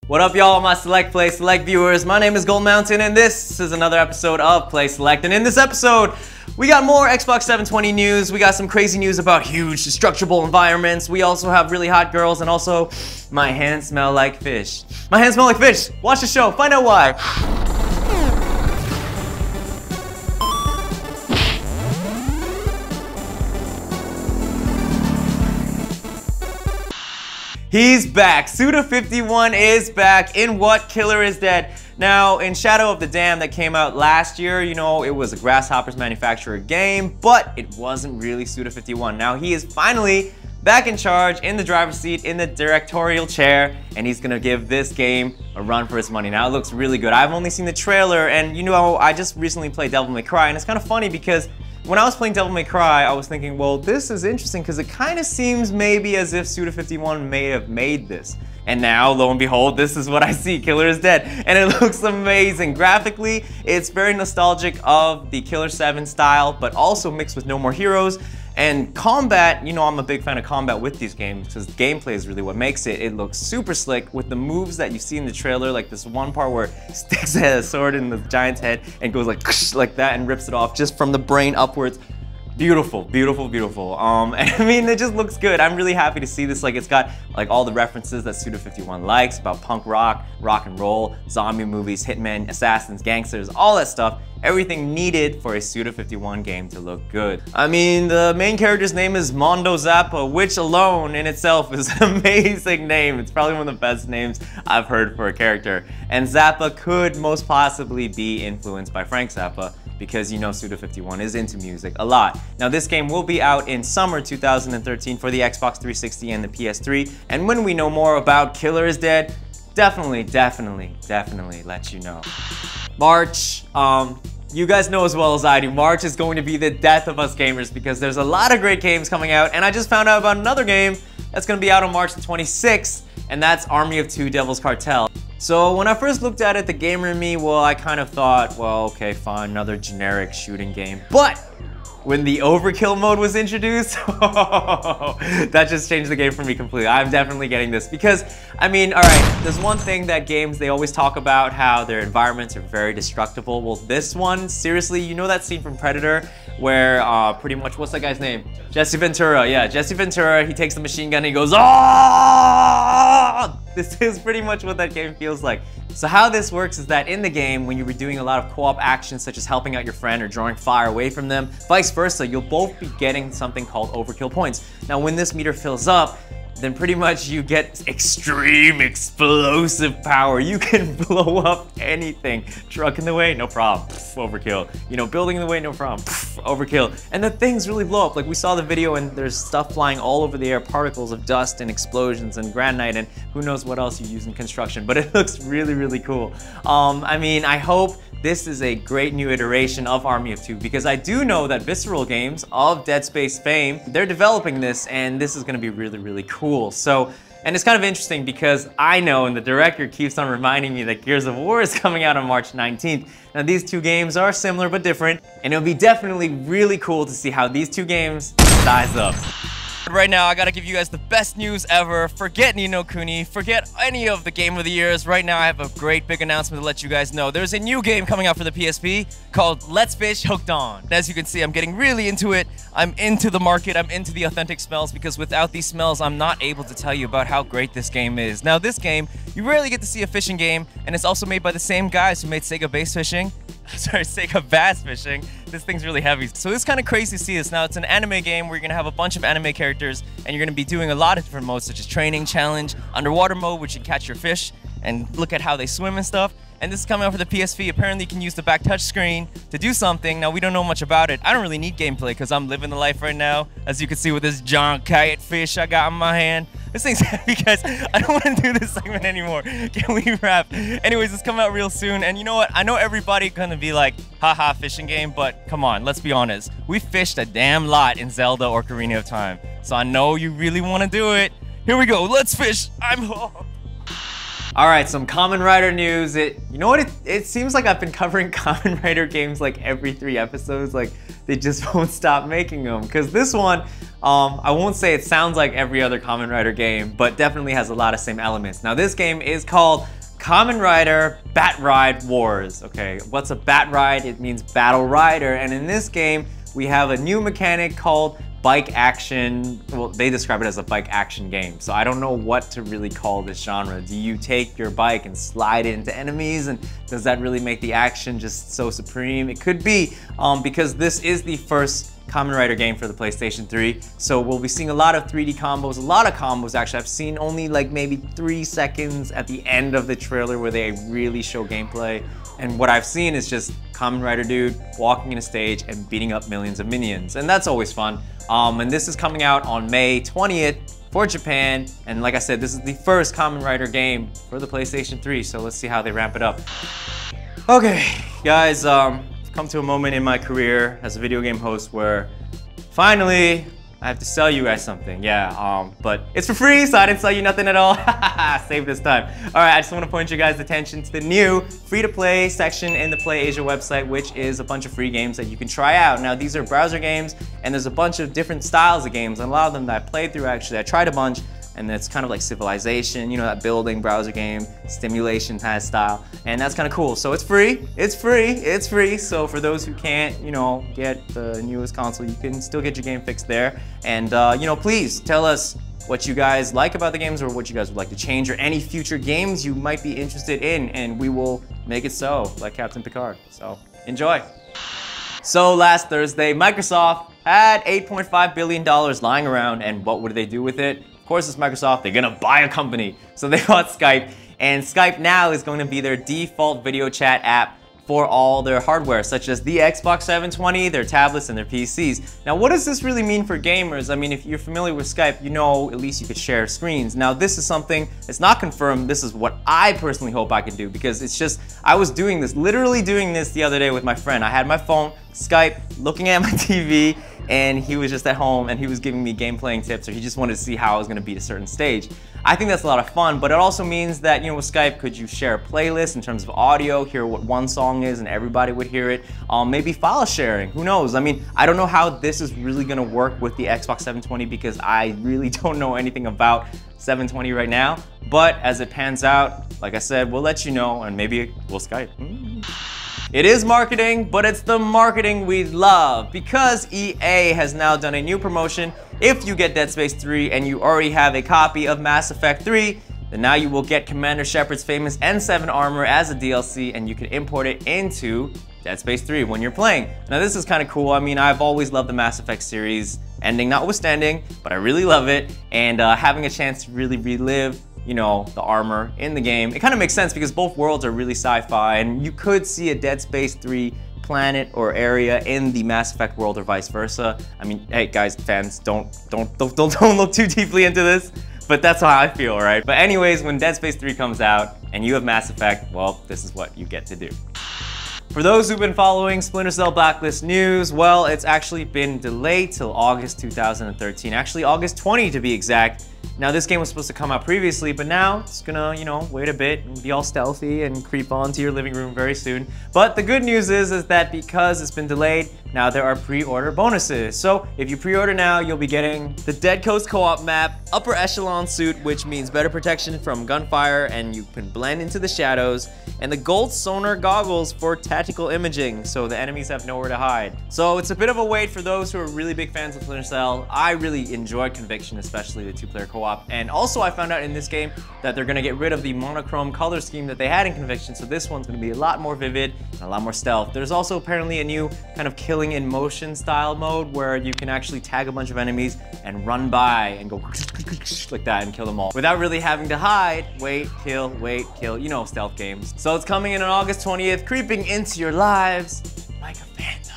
What up, y'all? My Select Play Select viewers. My name is Gold Mountain, and this is another episode of Play Select. And in this episode, we got more Xbox 720 news. We got some crazy news about huge, destructible environments. We also have really hot girls, and also, my hands smell like fish. My hands smell like fish. Watch the show. Find out why. He's back. Suda51 is back in What Killer is Dead. Now, in Shadow of the Dam that came out last year, you know, it was a Grasshoppers manufacturer game, but it wasn't really Suda51. Now, he is finally back in charge, in the driver's seat, in the directorial chair, and he's gonna give this game a run for its money. Now, it looks really good. I've only seen the trailer, and you know, I just recently played Devil May Cry, and it's kind of funny because when I was playing Devil May Cry, I was thinking, well, this is interesting because it kind of seems maybe as if Suda51 may have made this. And now, lo and behold, this is what I see. Killer is Dead. And it looks amazing. Graphically, it's very nostalgic of the Killer 7 style, but also mixed with No More Heroes. And combat, you know, I'm a big fan of combat with these games because gameplay is really what makes it. It looks super slick with the moves that you see in the trailer, like this one part where it sticks a sword in the giant's head and goes like that and rips it off just from the brain upwards. Beautiful, beautiful, beautiful. And I mean, it just looks good. I'm really happy to see this. Like, it's got like all the references that Suda51 likes about punk rock, rock and roll, zombie movies, hitmen, assassins, gangsters, all that stuff. Everything needed for a Suda51 game to look good. I mean, the main character's name is Mondo Zappa, which alone in itself is an amazing name. It's probably one of the best names I've heard for a character. And Zappa could most possibly be influenced by Frank Zappa, because you know Suda51 is into music a lot. Now, this game will be out in summer 2013 for the Xbox 360 and the PS3, and when we know more about Killer is Dead, definitely let you know. March, you guys know as well as I do, March is going to be the death of us gamers because there's a lot of great games coming out, and I just found out about another game that's gonna be out on March the 26th, and that's Army of Two Devil's Cartel. So when I first looked at it, the gamer in me, well, I kind of thought, well, okay, fine, another generic shooting game. But when the overkill mode was introduced, that just changed the game for me completely. I'm definitely getting this because, I mean, all right, there's one thing that games, they always talk about how their environments are very destructible. Well, this one, seriously, you know that scene from Predator where pretty much, what's that guy's name? Jesse Ventura, yeah, Jesse Ventura, he takes the machine gun and he goes, ah! This is pretty much what that game feels like. So how this works is that in the game, when you were doing a lot of co-op actions such as helping out your friend or drawing fire away from them, vice versa, you'll both be getting something called overkill points. Now when this meter fills up, then pretty much you get extreme explosive power. You can blow up anything. Truck in the way, no problem, overkill. You know, building in the way, no problem, overkill. And the things really blow up. Like we saw the video and there's stuff flying all over the air, particles of dust and explosions and granite and who knows what else you use in construction, but it looks really, really cool. I mean, I hope this is a great new iteration of Army of Two because I do know that Visceral Games of Dead Space fame, they're developing this and this is gonna be really, really cool. So, and it's kind of interesting because I know and the director keeps on reminding me that Gears of War is coming out on March 19th. Now these two games are similar but different and it'll be definitely really cool to see how these two games size up. Right now, I gotta give you guys the best news ever. Forget Ni no Kuni, forget any of the Game of the Years. Right now, I have a great big announcement to let you guys know. There's a new game coming out for the PSP called Let's Fish Hooked On. As you can see, I'm getting really into it. I'm into the market, I'm into the authentic smells because without these smells, I'm not able to tell you about how great this game is. Now, this game, you rarely get to see a fishing game, and it's also made by the same guys who made Sega Bass Fishing. Sorry, Sega Bass Fishing. This thing's really heavy. So it's kind of crazy to see this. Now, it's an anime game where you're going to have a bunch of anime characters and you're going to be doing a lot of different modes such as training, challenge, underwater mode, which you can catch your fish and look at how they swim and stuff. And this is coming out for the PSP. Apparently, you can use the back touch screen to do something. Now, we don't know much about it. I don't really need gameplay because I'm living the life right now. As you can see with this giant kite fish I got in my hand. This thing's heavy, guys. I don't want to do this segment anymore. Can we wrap? Anyways, it's coming out real soon. And you know what? I know everybody gonna be like, haha, fishing game, but come on, let's be honest. We fished a damn lot in Zelda or Ocarina of Time. So I know you really want to do it. Here we go. Let's fish. I'm home. All right, some Kamen Rider news. You know what? It seems like I've been covering Kamen Rider games like every 3 episodes. Like they just won't stop making them. Because this one, I won't say it sounds like every other Kamen Rider game, but definitely has a lot of same elements. Now this game is called Kamen Rider Battride Wars. Okay, what's a Battride? It means battle rider, and in this game, we have a new mechanic called bike action. Well, they describe it as a bike action game, so I don't know what to really call this genre. Do you take your bike and slide it into enemies, and does that really make the action just so supreme? It could be, because this is the first Kamen Rider game for the PlayStation 3, so we'll be seeing a lot of 3D combos, a lot of combos actually. I've seen only like maybe 3 seconds at the end of the trailer where they really show gameplay, and what I've seen is just Kamen Rider dude walking in a stage and beating up millions of minions, and that's always fun. And this is coming out on May 20th for Japan, and like I said, this is the first Kamen Rider game for the PlayStation 3, so let's see how they ramp it up. Okay, guys, come to a moment in my career as a video game host where finally I have to sell you guys something. Yeah, but it's for free, so I didn't sell you nothing at all. Save this time. All right, I just want to point your guys' attention to the new free-to-play section in the Play Asia website, which is a bunch of free games that you can try out. Now, these are browser games, and there's a bunch of different styles of games, and a lot of them that I played through, actually, I tried a bunch, and it's kind of like Civilization, you know, that building browser game, stimulation kind of style, and that's kind of cool. So it's free, it's free, it's free. So for those who can't, you know, get the newest console, you can still get your game fixed there. And you know, please tell us what you guys like about the games or what you guys would like to change or any future games you might be interested in, and we will make it so, like Captain Picard. So enjoy. So last Thursday, Microsoft had $8.5 billion lying around, and what would they do with it? Of course, it's Microsoft, they're gonna buy a company. So they bought Skype, and Skype now is going to be their default video chat app for all their hardware, such as the Xbox 720, their tablets, and their PCs. Now, what does this really mean for gamers? I mean, if you're familiar with Skype, you know at least you could share screens. Now, this is something that's not confirmed. This is what I personally hope I can do, because it's just, I was doing this, literally doing this the other day with my friend. I had my phone, Skype, looking at my TV, and he was just at home and he was giving me game playing tips, or he just wanted to see how I was gonna beat a certain stage. I think that's a lot of fun, but it also means that, you know, with Skype, could you share a playlist in terms of audio, hear what one song is and everybody would hear it? Maybe file sharing, who knows? I mean, I don't know how this is really gonna work with the Xbox 720 because I really don't know anything about 720 right now, but as it pans out, like I said, we'll let you know, and maybe we'll Skype. It is marketing, but it's the marketing we love, because EA has now done a new promotion. If you get Dead Space 3 and you already have a copy of Mass Effect 3, then now you will get Commander Shepard's famous N7 armor as a DLC, and you can import it into Dead Space 3 when you're playing. Now this is kind of cool. I mean, I've always loved the Mass Effect series, ending notwithstanding, but I really love it, and having a chance to really relive, you know, the armor in the game. It kind of makes sense because both worlds are really sci-fi, and you could see a Dead Space 3 planet or area in the Mass Effect world or vice versa. I mean, hey guys, fans, don't look too deeply into this, but that's how I feel, right? But anyways, when Dead Space 3 comes out and you have Mass Effect, well, this is what you get to do. For those who've been following Splinter Cell Blacklist news, well, it's actually been delayed till August 2013, actually August 20 to be exact. Now, this game was supposed to come out previously, but now it's gonna, you know, wait a bit and be all stealthy and creep onto your living room very soon. But the good news is that because it's been delayed, now there are pre-order bonuses. So if you pre-order now, you'll be getting the Dead Coast co-op map, upper echelon suit, which means better protection from gunfire and you can blend into the shadows, and the gold sonar goggles for tactical imaging, so the enemies have nowhere to hide. So it's a bit of a wait for those who are really big fans of Splinter Cell. I really enjoyed Conviction, especially the two-player co-op. And also I found out in this game that they're gonna get rid of the monochrome color scheme that they had in Conviction, so this one's gonna be a lot more vivid and a lot more stealth. There's also apparently a new kind of killing in motion style mode where you can actually tag a bunch of enemies and run by and go like that and kill them all without really having to hide, wait, kill, you know, stealth games. So it's coming in on August 20th, creeping into your lives like a phantom.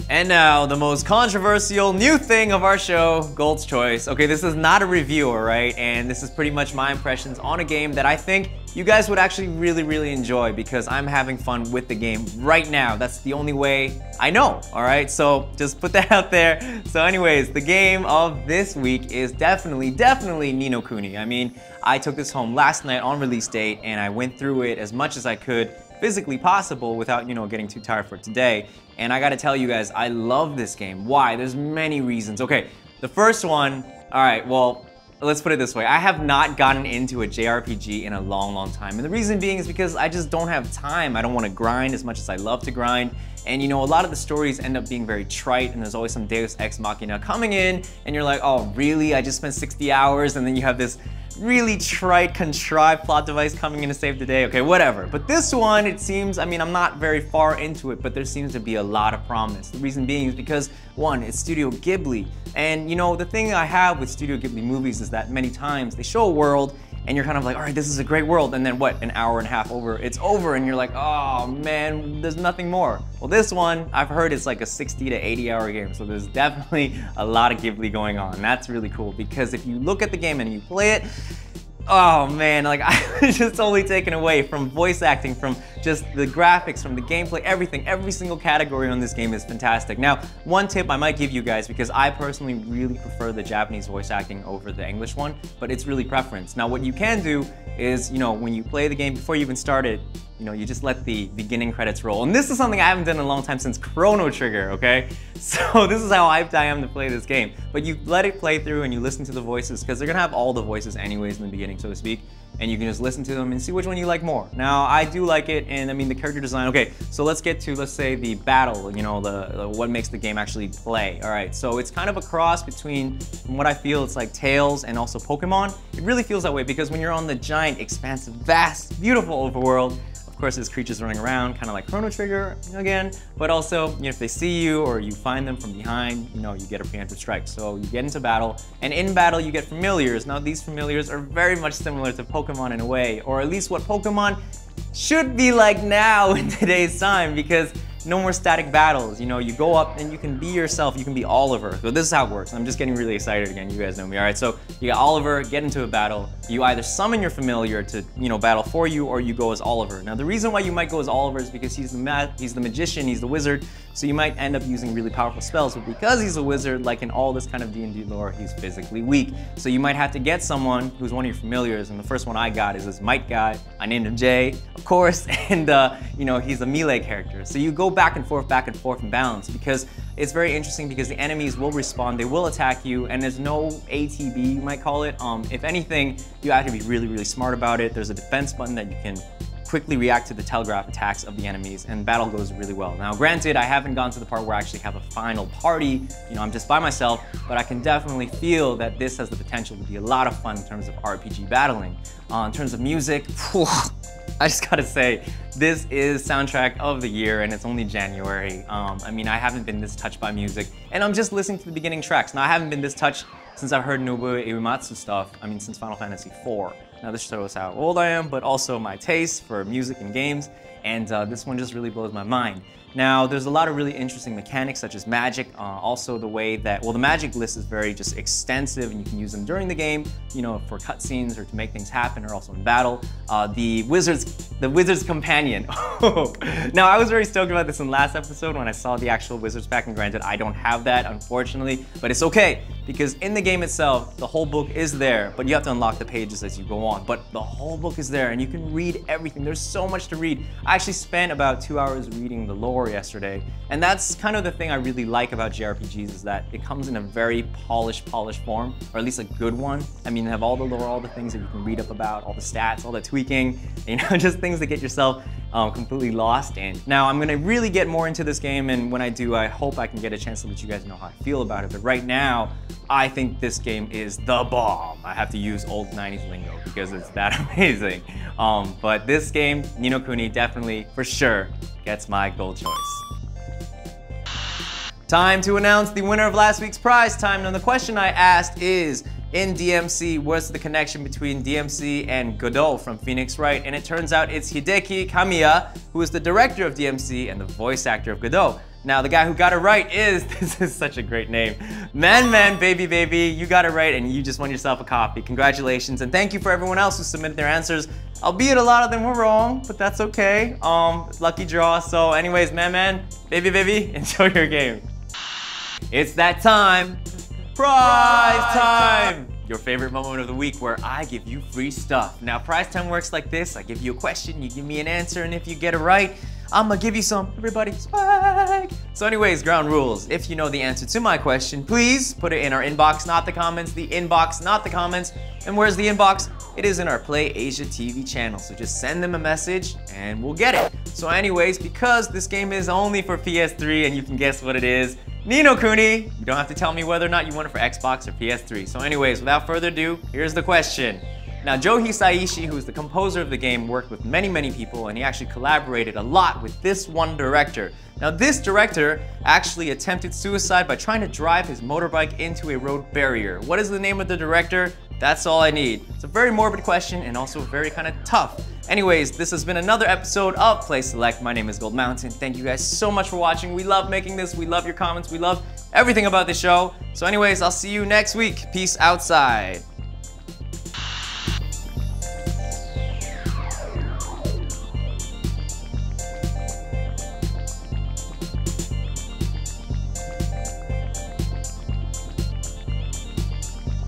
And now, the most controversial new thing of our show, Gold's Choice. Okay, this is not a review, all right? And this is pretty much my impressions on a game that I think you guys would actually really enjoy, because I'm having fun with the game right now. That's the only way I know, all right? So just put that out there. So anyways, the game of this week is definitely Ni no Kuni. I mean, I took this home last night on release date, and I went through it as much as I could physically possible without, you know, getting too tired for today. And I gotta tell you guys, I love this game. Why? There's many reasons. Okay, the first one, all right, well, let's put it this way. I have not gotten into a JRPG in a long time. And the reason being is because I just don't have time. I don't want to grind as much as I love to grind. And you know, a lot of the stories end up being very trite, and there's always some Deus Ex Machina coming in, and you're like, oh really? I just spent 60 hours, and then you have this really trite, contrived plot device coming in to save the day. Okay, whatever. But this one, it seems, I mean, I'm not very far into it, but there seems to be a lot of promise. The reason being is because, one, it's Studio Ghibli. And you know, the thing I have with Studio Ghibli movies is that many times they show a world, and you're kind of like, all right, this is a great world, and then what, an hour and a half over, it's over, and you're like, oh man, there's nothing more. Well, this one, I've heard it's like a 60 to 80 hour game, so there's definitely a lot of Ghibli going on, and that's really cool, because if you look at the game and you play it, oh man, like I was just totally taken away from voice acting, from just the graphics, from the gameplay, everything. Every single category on this game is fantastic. Now, one tip I might give you guys, because I personally really prefer the Japanese voice acting over the English one, but it's really preference. Now, what you can do is, you know, when you play the game, before you even start it, you know, you just let the beginning credits roll. And this is something I haven't done in a long time, since Chrono Trigger, okay? So this is how hyped I am to play this game. But you let it play through and you listen to the voices, because they're gonna have all the voices anyways in the beginning, so to speak. And you can just listen to them and see which one you like more. Now, I do like it, and I mean, the character design, okay, so let's get to, let's say, the battle, you know, the what makes the game actually play. All right, so it's kind of a cross between, from what I feel, it's like Tales and also Pokemon. It really feels that way, because when you're on the giant, expansive, vast, beautiful overworld, of course, there's creatures running around, kind of like Chrono Trigger again, but also, you know, if they see you or you find them from behind, you know, you get a preemptive strike. So you get into battle, and in battle you get familiars. Now, these familiars are very much similar to Pokemon in a way, or at least what Pokemon should be like now in today's time, because no more static battles. You know, you go up and you can be yourself, you can be Oliver. So this is how it works. I'm just getting really excited again, you guys know me. All right, so you got Oliver, get into a battle. You either summon your familiar to, you know, battle for you, or you go as Oliver. Now, the reason why you might go as Oliver is because he's the magician, he's the wizard, so you might end up using really powerful spells, but because he's a wizard, like in all this kind of D&D lore, he's physically weak. So you might have to get someone who's one of your familiars, and the first one I got is this Might guy. I named him Jay, of course, and you know, he's a melee character. So you go back and forth in balance, because it's very interesting, because the enemies will respond, they will attack you, and there's no ATB, you might call it. If anything, you have to be really smart about it. There's a defense button that you can quickly react to the telegraph attacks of the enemies, and battle goes really well. Now, granted, I haven't gone to the part where I actually have a final party, you know, I'm just by myself, but I can definitely feel that this has the potential to be a lot of fun in terms of RPG battling. In terms of music, I just gotta say, this is soundtrack of the year, and it's only January. I mean, I haven't been this touched by music, and I'm just listening to the beginning tracks. Now, I haven't been this touched since I've heard Nobuo Uematsu stuff, I mean, since Final Fantasy IV. Now, this shows how old I am, but also my taste for music and games, and this one just really blows my mind. Now, there's a lot of really interesting mechanics, such as magic, also the way that, well, the magic list is very just extensive, and you can use them during the game, you know, for cutscenes or to make things happen, or also in battle. The Wizard's Companion. Now, I was very stoked about this in last episode when I saw the actual Wizard's pack, and granted, I don't have that, unfortunately, but it's okay, because in the game itself, the whole book is there, but you have to unlock the pages as you go on. But the whole book is there, and you can read everything. There's so much to read. I actually spent about 2 hours reading the lore yesterday, and that's kind of the thing I really like about JRPGs, is that it comes in a very polished form, or at least a good one. I mean, they have all the lore, all the things that you can read up about, all the stats, all the tweaking, you know, just things that get yourself completely lost in. Now, I'm gonna really get more into this game, and when I do, I hope I can get a chance to let you guys know how I feel about it. But right now, I think this game is the bomb. I have to use old 90s lingo because it's that amazing. But this game, Ni no Kuni, definitely, for sure, gets my gold choice. Time to announce the winner of last week's prize time. Now, the question I asked is, in DMC, what's the connection between DMC and Godot from Phoenix Wright? And it turns out it's Hideki Kamiya, who is the director of DMC and the voice actor of Godot. Now, the guy who got it right is, this is such a great name, Man Baby, you got it right, and you just won yourself a copy. Congratulations, and thank you for everyone else who submitted their answers. Albeit a lot of them were wrong, but that's okay. Lucky draw. So anyways, Man Baby, enjoy your game. It's that time. Prize time! Your favorite moment of the week where I give you free stuff. Now, prize time works like this. I give you a question, you give me an answer, and if you get it right, I'm gonna give you some, everybody, swag. So anyways, ground rules. If you know the answer to my question, please put it in our inbox, not the comments. The inbox, not the comments. And where's the inbox? It is in our Play Asia TV channel. So just send them a message and we'll get it. So anyways, because this game is only for PS3 and you can guess what it is, Ni no Kuni, you don't have to tell me whether or not you want it for Xbox or PS3. So anyways, without further ado, here's the question. Now, Joe Hisaishi, who is the composer of the game, worked with many people, and he actually collaborated a lot with this one director. Now, this director actually attempted suicide by trying to drive his motorbike into a road barrier. What is the name of the director? That's all I need. It's a very morbid question and also very kind of tough. Anyways, this has been another episode of Play Select. My name is Gold Mountain. Thank you guys so much for watching. We love making this. We love your comments. We love everything about the show. So anyways, I'll see you next week. Peace outside.